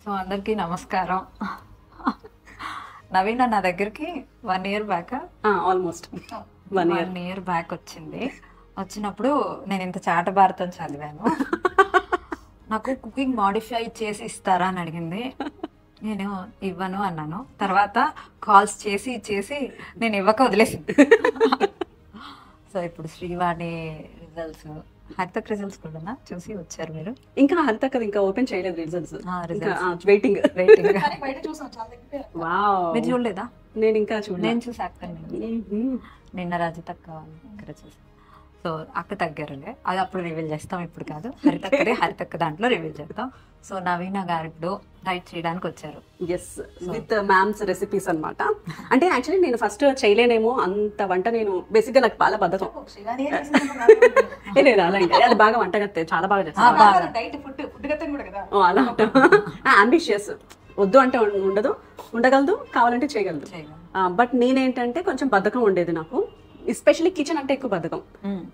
So అందరికీ నమస్కారం. నవీన నా దగ్గరికి 1 year back almost 1 year back వచ్చినప్పుడు నేను ఇంత చాట భారతం చదివాను. నాకు కుకింగ్ మాడిఫై చేసి ఇస్తారా అని అడిగింది. నేను ఇవ్వను అన్నాను. తర్వాత కాల్స్ చేసి నేను ఇవ్వక వదిలేసింది. సో ఇప్పుడు శ్రీవాణి రిజల్ట్స్, హరితక్ రిజల్ట్స్ కూడా చూసి వచ్చారు మీరు. ఇంకా హరితక్ ఇంకా ఓపెన్ చేయలేదు రిజల్ట్స్. వెయిటింగ్. మీరు చూడలేదా? నేను ఇంకా చూడలేదు. నేను చూసి అక్క నిన్న రజితక్క ఇక్కడ చూసాను. సో అక్క తగ్గారులే, అది అప్పుడు రివీల్ చేస్తాం, ఇప్పుడు కాదు. హరితక్క దాంట్లో రివీల్ చేస్తాం. సో నవీన గారు ఇప్పుడు డైట్ చేయడానికి వచ్చారు. ఎస్, విత్ మ్యామ్స్ రెసిపీస్ అనమాట. అంటే యాక్చువల్లీ నేను ఫస్ట్ చేయలేనేమో అంత వంట. నేను బేసిక్ గా నాకు చాలా బద్ధకం. లేదు అలా అది బాగా వంటగత్తే చాలా బాగా చేస్తాను. అలా అంబిషియస్, వద్దు అంటే ఉండదు, ఉండగలదు, కావాలంటే చేయగలదు. బట్ నేనేంటంటే కొంచెం బద్ధకం ఉండేది నాకు, ఎస్పెషల్లీ కిచెన్ అంటే ఎక్కువ బద్ధకం.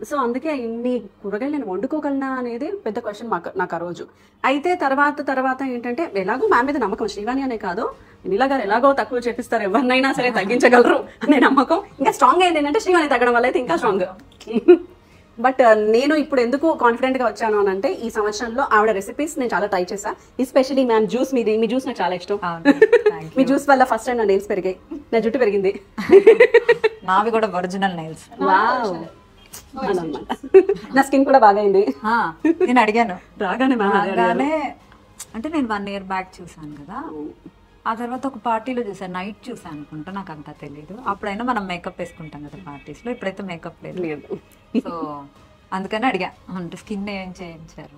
సో అందుకే ఇన్ని కూరగాయలు నేను వండుకోగలనా అనేది పెద్ద క్వశ్చన్ నాకు ఆ రోజు. అయితే తర్వాత ఏంటంటే ఎలాగో మ్యామ్ మీద నమ్మకం, శ్రీవాణి అనే కాదు నీలా గారు ఎలాగో తక్కువ చెప్పిస్తారు, ఎవరినైనా సరే తగ్గించగలరు అనే నమ్మకం. ఇంకా స్ట్రాంగ్ అయింది ఏంటంటే శ్రీవాణి తగ్గడం వల్ల అయితే ఇంకా స్ట్రాంగ్. బట్ నేను ఇప్పుడు ఎందుకు కాన్ఫిడెంట్ గా వచ్చాను అని అంటే, ఈ సంవత్సరంలో ఆవిడ రెసిపీస్ నేను చాలా ట్రై చేశా. ఎస్పెషల్లీ మ్యామ్ జ్యూస్, మీ జ్యూస్ నాకు చాలా ఇష్టం. మీ జ్యూస్ వల్ల ఫస్ట్ టైం నా నెయిల్స్ పెరిగాయి, నా జుట్టు పెరిగింది. నావి కూడా ఒరిజినల్ నెయిల్స్. నా స్కిన్ కూడా బాగా అయింది. నేను అడిగాను రాగానే, అంటే నేను 1 year బ్యాక్ చూసాను కదా, ఆ తర్వాత ఒక పార్టీలో చూసాను, నైట్ చూసాను అనుకుంటా, నాకు అంతా తెలియదు. అప్పుడైనా మనం మేకప్ వేసుకుంటాం కదా పార్టీస్ లో, ఇప్పుడైతే మేకప్ లేదు. సో అందుకని అడిగా, అంటే స్కిన్ ఏం చేయించారు.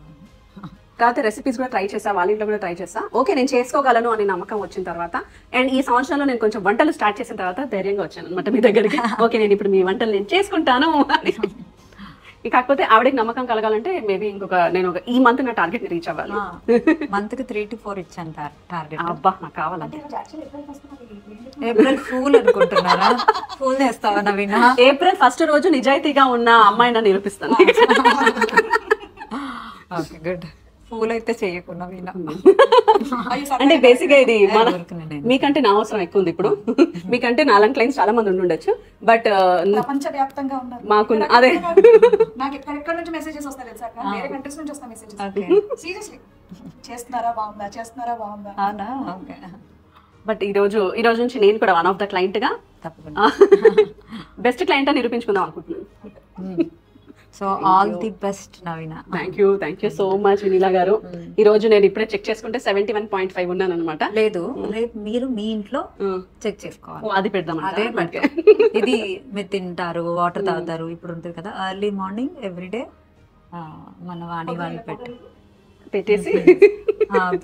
తర్వాత రెసిపీస్ కూడా ట్రై చేసా, వాళ్ళ ఇంట్లో కూడా ట్రై చేసా. ఓకే నేను చేసుకోగలను అని నమ్మకం వచ్చిన తర్వాత, అండ్ ఈ సంవత్సరంలో నేను కొంచెం వంటలు స్టార్ట్ చేసిన తర్వాత ధైర్యంగా వచ్చాను అనమాట మీ దగ్గరికి. ఓకే నేను ఇప్పుడు మీ వంటలు నేను చేసుకుంటాను అని. కాకపోతే ఆవిడకి నమ్మకం కలగాలంటే మేబీ నేను ఈ మంత్ నా టార్గెట్ రీచ్ అవ్వాలి. మంత్ కి 3 to 4 ఇచ్చాను టార్గెట్. అబ్బా నాకు కావాలంటే ఏప్రిల్ ఫూల్ అనుకుంటున్నారా? ఫూల్ చేస్తావా నవీన? ఏప్రిల్ 1st రోజు నిజాయితీగా ఉన్న అమ్మాయిని నిరూపిస్తాను. Okay good. ఫూల్ అయితే చేయకుండా అంటే బేసిక్ గా ఇది మీకంటే నా అవసరం ఎక్కువ ఉంది ఇప్పుడు. మీకంటే నాలాంటి క్లయింట్స్ చాలా మంది ఉండుండొచ్చు, బట్ ప్రపంచవ్యాప్తంగా మాకు అదే నాకు ఎక్కడెక్కడ నుంచి మెసేజెస్ వస్తాయి తెలుసా, వేరే కంట్రీస్ నుంచి వస్తాయి మెసేజెస్. సీరియస్లీ చేస్తున్నారా బాగుందా. అవునా? ఓకే. బట్ ఈ రోజు నుంచి నేను కూడా వన్ ఆఫ్ ద క్లయింట్ గా తప్పకుండా బెస్ట్ క్లయింట్ అని నిరూపించుకుందాం అనుకుంటున్నాను. So all the best Naveena. Thank you so much Vinila గారు. ఈ రోజు నేను ఇప్పుడే చెక్ చేసుకుంటే 71.5 ఉన్నాను అనమాట. లేదు, రేపు మీరు మీ ఇంట్లో చెక్ చేసుకోవాలి. అది పెడదాం. అదే ఇది మీరు తింటారు, వాటర్ తాగుతారు, ఇప్పుడు ఉంటుంది కదా ఎర్లీ మార్నింగ్ ఎవ్రీడే మన వాణి వాళ్ళు పెట్టేసి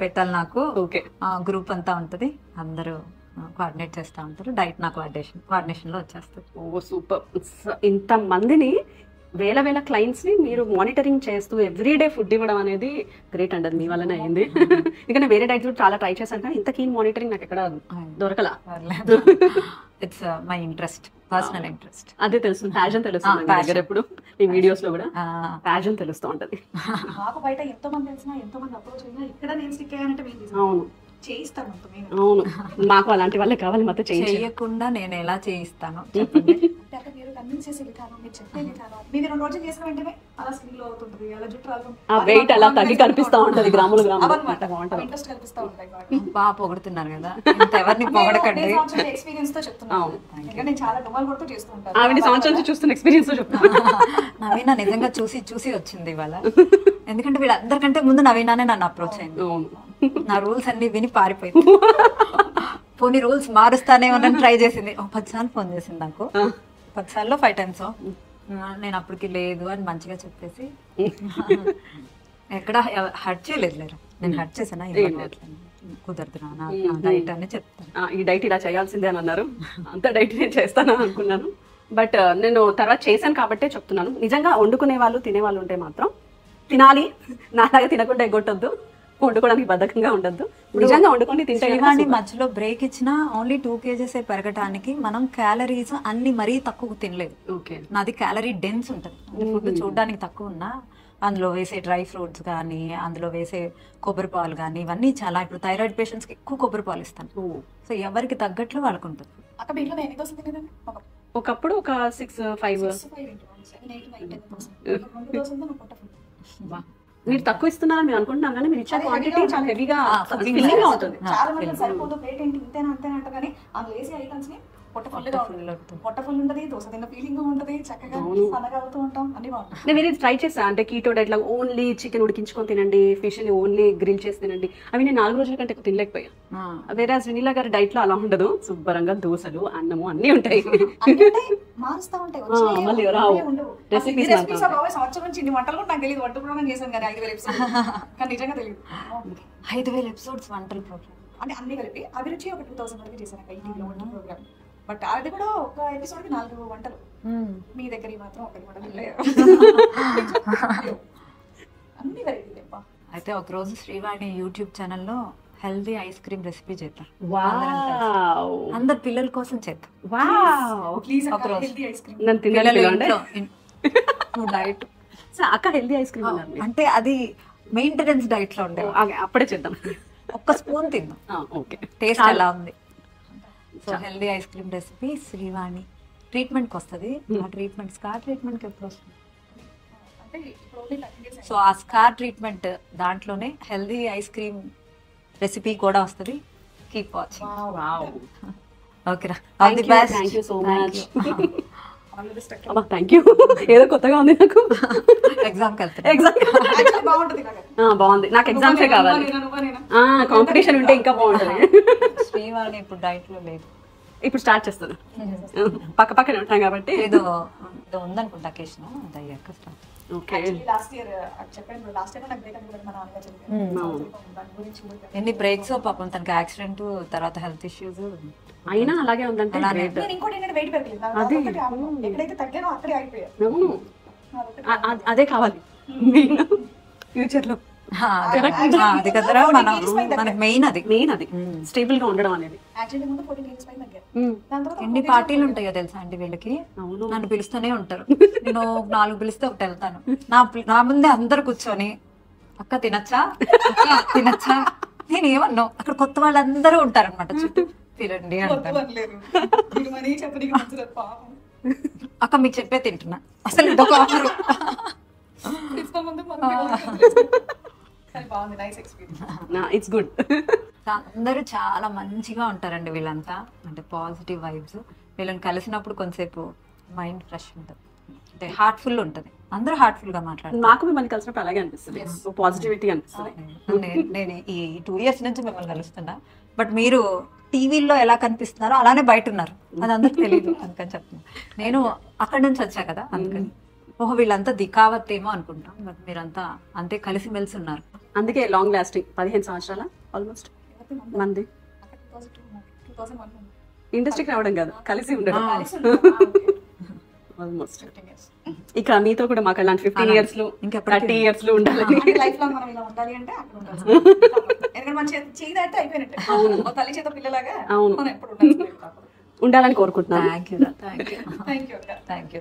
పెట్టాలి నాకు. ఓకే, గ్రూప్ అంతా ఉంటది, అందరూ కోఆర్డినేట్ చేస్తూ ఉంటారు. డైట్ నాకు కోఆర్డినేషన్ లో వచ్చేస్తుంది. ఓ సూపర్. ఇంత మందిని వేల క్లయింట్స్ ని మీరు మానిటరింగ్ చేస్తూ ఎవ్రీడే ఫుడ్ ఇవ్వడం అనేది గ్రేట్ అండి. అది మీ వల్లనే అయింది. ఇంకా వేరే డైట్స్ కూడా చాలా ట్రై చేశాను కానీ ఇంత కీన్ మానిటరింగ్ నాకు ఎక్కడ దొరకలా. It's my interest, personal interest. అదే తెలుస్తుంది, ప్యాషన్ తెలుస్తుంది. ఎప్పుడు ఈ వీడియోస్ లో కూడా ప్యాషన్ తెలుస్తూ ఉంటది. మాకు బయట ఎంతో మంది తెలిసినా, ఎంతో మంది అప్రోచ్ అయినా, ఇక్కడ నేను స్టిక్ అయ్యానంటే అవును చేయిస్తాను. అవును, మాకు అలాంటి వాళ్ళే కావాలి. మొత్తం చేయకుండా నేను ఎలా చేయిస్తాను? మీరు కన్విన్స్ చేసే విధానం, మీరు చెప్పే విధానం, మీరు 2 రోజులు చేసిన వెంటనే అలా స్కిన్ లో అవుతుంటది, అలా జుట్టు రాలుతుంది, ఆ వెయిట్ అలా తగ్గి కనిపిస్తా ఉంటది, గ్రాములు ఇంట్రెస్ట్ కనిపిస్తా ఉంటాయి. బాగా పొగుడుతున్నారు కదా, ఎవరిని పొగడకండి. ఎక్స్పీరియన్స్ తో చెప్తున్నాను, నేను చాలా డొమాల్ కొడుతూ చేస్తూ ఉంటాను. ఆవిడ సంవత్సరం నుంచి చూస్తున్న ఎక్స్పీరియన్స్ తో చెప్తాను. నవీన నిజంగా చూసి వచ్చింది ఇవాళ. ఎందుకంటే వీళ్ళందరికంటే ముందు నవీనానే నన్ను అప్రోచ్ అయింది. నా రూల్స్ అన్ని విని పారిపోయింది. పోనీ రూల్స్ మారుస్తానేమోనని ట్రై చేసింది. 10 సార్లు ఫోన్ చేసింది నాకు, 10 సార్లు 5 times. నేను అప్పటికి లేదు అని మంచిగా చెప్పేసి ఎక్కడ హర్ట్ చేయలేదు. లేరు, నేను హర్ట్ చేసానా? కుదరదునా డైట్ అని చెప్తాను. ఈ డైట్ ఇలా చేయాల్సిందే అని అన్నారు. అంత డైట్ నేను చేస్తాను అనుకున్నాను, బట్ నేను తర్వాత చేశాను కాబట్టే చెప్తున్నాను. నిజంగా వండుకునే వాళ్ళు తినే వాళ్ళు ఉంటే మాత్రం తినాలి, నాలాగా తినకుండా ఎగ్గొట్టొద్దు, వండుకోవడానికి బద్ధకంగా ఉండద్దు. నిజంగా వండుకొని తింటే మధ్యలో బ్రేక్ ఇచ్చినా ఓన్లీ 2 kgs పెరగటానికి మనం క్యాలరీస్ అన్ని మరీ తక్కువ తినలేదు. నాది క్యాలరీ డెన్స్ ఉంటుంది. ఫుడ్ చూడడానికి తక్కువ ఉన్నా అందులో వేసే డ్రై ఫ్రూట్స్ కానీ, అందులో వేసే కొబ్బరి పాలు కానీ, ఇవన్నీ చాలా ఇప్పుడు థైరాయిడ్ పేషెంట్స్కి ఎక్కువ కొబ్బరి పాలు ఇస్తాను. సో ఎవరికి తగ్గట్లు వాళ్ళకు ఉంటుంది. అక్క మీ ఇంట్లో నేను ఎన్ని దోశలు తినేదాన్ని? ఒకప్పుడు ఒక 6-5. 2 దోశలతో నా పొట్ట full. మీరు తక్కువ ఇస్తున్నారని మీరు అనుకుంటున్నాం, కానీ మీరు ఇచ్చే క్వాంటిటీ చాలా హెవీగా ఫిల్లింగ్ గా ఉంటుంది. చాలా మంది సరిపోదు ప్లేట్ ఏంటి ఇంతేనా అంతేనా అంట, కానీ అందులో వేసే ఐటమ్స్ ని పొట్ట ఫుల్గా ఉంటుంది. పొట్ట ఫుల్ ఉంటుంది, దోశ తిన్న ఫీలింగ్ ఉంటుంది, చక్కగా సన్నగా అవుతూ ఉంటాం, అన్ని బాగుంటాయి. నేను వేరే ట్రై చేసా, అంటే కీటో డైట్ లాగా ఓన్లీ చికెన్ ఉడికించుకొని తినండి, ఫిష్ ని ఓన్లీ గ్రిల్ చేసి తినండి. అవి నేను 4 రోజుల కంటే ఎక్కువ తినలేకపోయా. వేరే వెనిలా గారి డైట్ లో అలా ఉండదు, శుభ్రంగా దోశలు అన్నము అన్ని ఉంటాయి. మారుస్తా ఉంటాయి రెసిపీస్. సంవత్సరం నుంచి ఇన్ని వంటలు కూడా నాకు తెలియదు. వంట ప్రోగ్రామ్ చేశాను కానీ 5,000 ఎపిసోడ్, కానీ నిజంగా తెలియదు. 5,000 ఎపిసోడ్స్ వంటల ప్రోగ్రామ్ అంటే అన్ని కలిపి అభిరుచి ఒక 2000 వరకు చేశాను అక్క ఈటీవీలో వంట ప్రోగ్రామ్. బట్ అది కూడా ఒక ఎపిసోడ్ కి 4 వంటలు. మీ దగ్గర మాత్రం ఒకటి కూడా అన్ని వెరైటీ. అయితే ఒక రోజు శ్రీవాణి యూట్యూబ్ ఛానల్లో హెల్దీ ఐస్ క్రీమ్ రెసిపీ చేద్దాం. అందరు పిల్లల కోసం చేద్దాం. ప్లీజ్ ఒక రోజు ఐస్ క్రీమ్ నన్ను తినలేదు డైట్ అక్క. హెల్దీ ఐస్ క్రీమ్ అంటే అది మెయింటెనెన్స్ డైట్ లో ఉండే. అప్పుడే చేద్దాం, ఒక్క స్పూన్ తిందాం. ఓకే, టేస్ట్ ఎలా ఉంది. So healthy ice cream recipe Srivani ట్రీట్మెంట్కి వస్తుంది. ఆ ట్రీట్మెంట్ స్కార్ ట్రీట్మెంట్కి ఎప్పుడు వస్తుంది? సో ఆ స్కార్ ట్రీట్మెంట్ దాంట్లోనే హెల్దీ ఐస్ క్రీమ్ రెసిపీ కూడా వస్తుంది. Keep watching. ఓకేరా, all the best. Thank you so much. Thank you. ఏదో కొత్తగా ఉంది నాకు. ఎగ్జామ్కి వెళ్తాను. బాగుంది, నాకు ఎగ్జామ్సే కావాలి. కాంపిటీషన్ ఉంటే ఇంకా బాగుంటుంది. శ్రీవాణి ఇప్పుడు డైట్ లో లేదు, ఇప్పుడు స్టార్ట్ చేస్తాను. పక్క పక్కనే ఉంటాం కాబట్టి ఏదో ఉందనుకుంటా అకేషన్ అది అయ్యాక స్టార్ట్. లాస్ట్ ఇయర్ చెప్పాను, లాస్ట్ ఇయర్ నాకు బ్రేక్ అని మా నాన్నగా చెప్పాను. ఎన్ని బ్రేక్స్ పాపం, తనకి యాక్సిడెంట్ తర్వాత హెల్త్ ఇష్యూస్ అయినా అలాగే ఉందంటే ఇంకోటి ఏంటంటే వెయిట్ పెరగలేదు. ఎక్కడైతే తగ్గానో అక్కడే అయిపోయాను. అదే కావాలి ఫ్యూచర్ లో. అది కదరా మనకి మెయిన్ అది స్టేబుల్ గా ఉండడం అనేది. ఎన్ని పార్టీలు ఉంటాయో తెలుసా అండి వీళ్ళకి. నన్ను పిలుస్తూనే ఉంటారు. నేను 4 పిలిస్తే ఒకటి వెళ్తాను. నా ముందే అందరు కూర్చొని అక్క తినచ్చా, అక్క తినచ్చా. నేను ఏమన్నా అక్కడ కొత్త వాళ్ళందరూ ఉంటారు అనమాట చుట్టూ. తినండి అంటారు. అక్క మీకు చెప్పే తింటున్నా అసలు ఇదొక ఆఫరు. It's good. అందరూ చాలా మంచిగా ఉంటారండి వీళ్ళంతా, అంటే పాజిటివ్ వైబ్స్. వీళ్ళని కలిసినప్పుడు కొంతసేపు మైండ్ ఫ్రెష్ ఉంటుంది, అంటే హార్ట్ఫుల్ ఉంటుంది. అందరూ హార్ట్ఫుల్ గా మాట్లాడతారు. నాకు మిమ్మల్ని కలిసినప్పుడు అలాగే అనిపిస్తుంది, పాజిటివిటీ అనిపిస్తుంది. నేను ఈ 2 years నుంచి మిమ్మల్ని కలుస్తున్నా, బట్ మీరు టీవీలో ఎలా కనిపిస్తున్నారో అలానే బయట ఉన్నారు. అది అందరికి తెలియదు, అందుకని చెప్తున్నా. నేను అక్కడి నుంచి వచ్చా కదా, అందుకని ఓహో వీళ్ళంతా దికావత్ ఏమో అనుకుంటాం, బట్ మీరంతా అంతే కలిసి మెలిసి ఉన్నారు. అందుకే లాంగ్ లాస్టింగ్ 15 సంవత్సరాల ఆల్మోస్ట్ మంది ఇండస్ట్రీకి రావడం కాదు, కలిసి ఉండడం ఆల్మోస్ట్. ఇక మీతో కూడా మాకు అలాంటి 15 years లో ఇంకా 30 years లో ఉండాలి. లైఫ్ లాంగ్ మనం ఇలా ఉండాలి అంటే అక్కడ ఉండాలి. ఎందుకంటే మన చేయి దాటితే అయిపోయినట్టే, తల్లి చేత పిల్లలాగా మనం ఎప్పుడు ఉండాలని కోరుకుంటున్నాను. ఉండాలని కోరుకుంటున్నాను. Thank you.